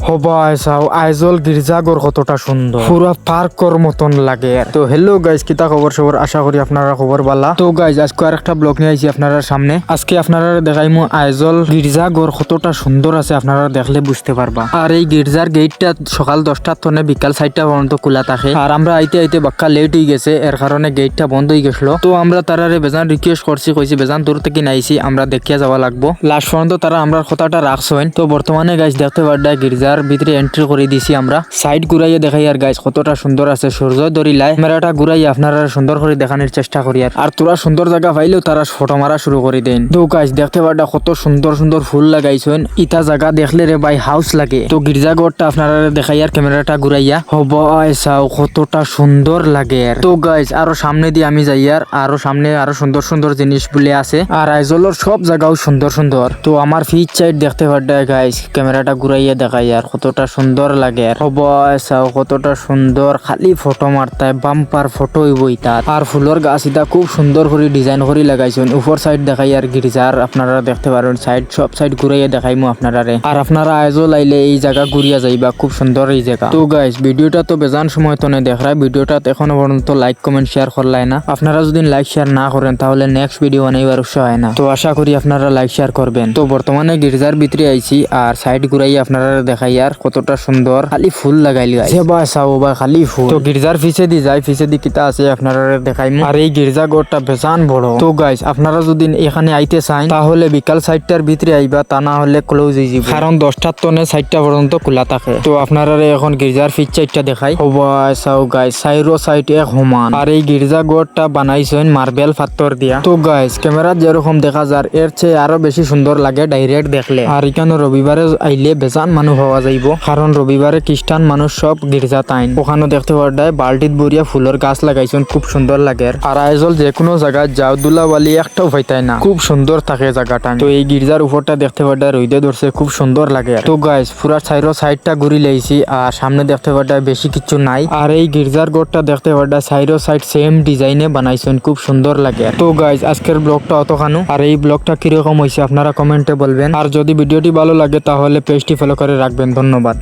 হবাই চাও আইজল গির্জাঘর কতটা সুন্দর, পুরা পার্কর মতন লাগে। তো হ্যালো গাইজ, কিতা খবর সবর? আশা করি আপনারা খবর বালা। তো গাইজ আজকে আর একটা ব্লগ নিয়ে আইছি আপনারা সামনে। আজকে আপনারা দেখাইমু আইজল গির্জাঘর কতটা সুন্দর আছে, আপনারা দেখলে বুঝতে পারবা। আর এই গির্জার গেটটা সকাল 10টার তনে বিকাল 4টা পর্যন্ত খোলা থাকে। আর আমরা আইতে আইতে বাক্কা লেট হয়ে গেছে, এর কারণে গেটটা বন্ধ হয়ে গেছিল। তো আমরা তারারে বেজান রিকোয়েস্ট করছি, কইছি বেজান দূর থেকে নাইছি, আমরা দেখিয়া যাওয়া লাগবো। লাস্ট পর্যন্ত তারা আমরা কথাটা রাখছেন। তো বর্তমানে গাইজ দেখতে পারডা গির্জার ভিতরে এন্ট্রি করে দিছি আমরা। সাইড ঘুরাইয়া দেখাই আর গাইজ কতটা সুন্দর আছে। সূর্য দরিলাই ক্যামেরাটা ঘুরাই আপনারা সুন্দর করে দেখানোর চেষ্টা করি। আর তোরা সুন্দর জায়গা পাইলেও তারা ফটো মারা শুরু করে দেন। তো গাইজ দেখতে পারডা কত সুন্দর সুন্দর ফুল লাগাইছেন। ইটা জায়গা দেখলে রে ভাই হাউস লাগে। তো গির্জাঘরটা আপনারা দেখাই আর ক্যামেরাটা ঘুরাইয়া হবাই চাও কতটা সুন্দর লাগে। তো গাইজ আরো সামনে দিয়ে আমি যাই, আর আরো সামনে আরো সুন্দর সুন্দর জিনিস বলে আছে। আর আইজলের সব জায়গাও সুন্দর সুন্দর। তো আমার ফিচ সাইড দেখতে পারডা গাইজ ক্যামেরাটা ঘুরাইয়া দেখাই আর কতটা সুন্দর লাগে। হবাই চাও কতটা সুন্দর, খালি ফটো মারতায় বাম্পার ফটো হইবই তার। আর ফুলের গাছ এটা খুব সুন্দর করে ডিজাইন করে লাগাইছেন। উপর সাইড দেখাই আর গির্জার আপনারা দেখতে পারেন সাইড সব সাইড ঘুরাইয়া দেখাইমু আপনারা। আর আপনারা আইজল আইলে এই জায়গা ঘুরিয়া যাইবা, খুব সুন্দর এই জায়গা। তো গাইজ ভিডিওটা তো বেজান সময় তো নেই দেখায়, ভিডিওটা এখনো পর্যন্ত লাইক কমেন্ট শেয়ার করলাই না। আপনারা যদি লাইক শেয়ার না করেন তাহলে নেক্সট ভিডিও বানাইবার উৎসাহ হয় না। তো আশা করি আপনারা লাইক শেয়ার করবেন। তো বর্তমানে গির্জার ভিতরে আইছি আর সাইড ঘুরাই আপনারা দেখাই আর কতটা সুন্দর, খালি ফুল লাগাইলি বা চাও বা খালি ফুল। তো গির্জার পিছে দি যাই, পিছে দি কিতা আছে আপনারা দেখাইমু। আর এই গির্জা ঘরটা বেজান বড়। তো গাইজ আপনারা যদি এখানে আইতে চান তাহলে বিকাল 4টার ভিতরে আইবা, তা না হলে ক্লোজ হয়ে যাবে। কারণ 10টার তনে 4টা পর্যন্ত খোলা থাকে। তো আপনারা এখন গির্জার পিছ সাইডটা দেখাই হবাই চাও গাইজ সাইরো সাইড এক সমান। আর এই গির্জা ঘরটা বানাইছেন মার্বেল পাথর দিয়া। তো গাইজ ক্যামেরা যেরকম দেখা যায় এর চেয়ে আরো বেশি সুন্দর লাগে ডাইরেক্ট দেখলে। আর এখানে রবিবারে আইলে বেজান মানুষ হওয়া যাইব, কারণ রবিবারে খ্রিস্টান মানুষ সব গির্জা তাইন। ওখানে দেখতে পারডায় বালতিত বরিয়া ফুলের গাছ লাগাইছেন, খুব সুন্দর লাগে। আর আইজল যে কোনো জায়গায় যাও দুলাবালি একটাও পাইতাই না, খুব সুন্দর থাকে জায়গাটা। তো এই গির্জার উপরটা দেখতে পারডায় রইদে ধরছে, খুব সুন্দর লাগে। তো গাইজ পুরা সাইডটা ঘুরি লাইছি আর সামনে দেখতে পারডায় বেশি কিছু নাই। আর এই গির্জার ঘরটা দেখতে পারডায় সাইড সেম ডিজাইনে বানাইছেন, খুব সুন্দর লাগে। তো গাইজ আজকের ব্লগটা অতখানো। আর এই ব্লগটা কিরকম হয়েছে আপনারা কমেন্টে বলবেন। আর যদি ভিডিওটি ভালো লাগে তাহলে পেজটি ফলো করে রাখবেন। ধন্যবাদ।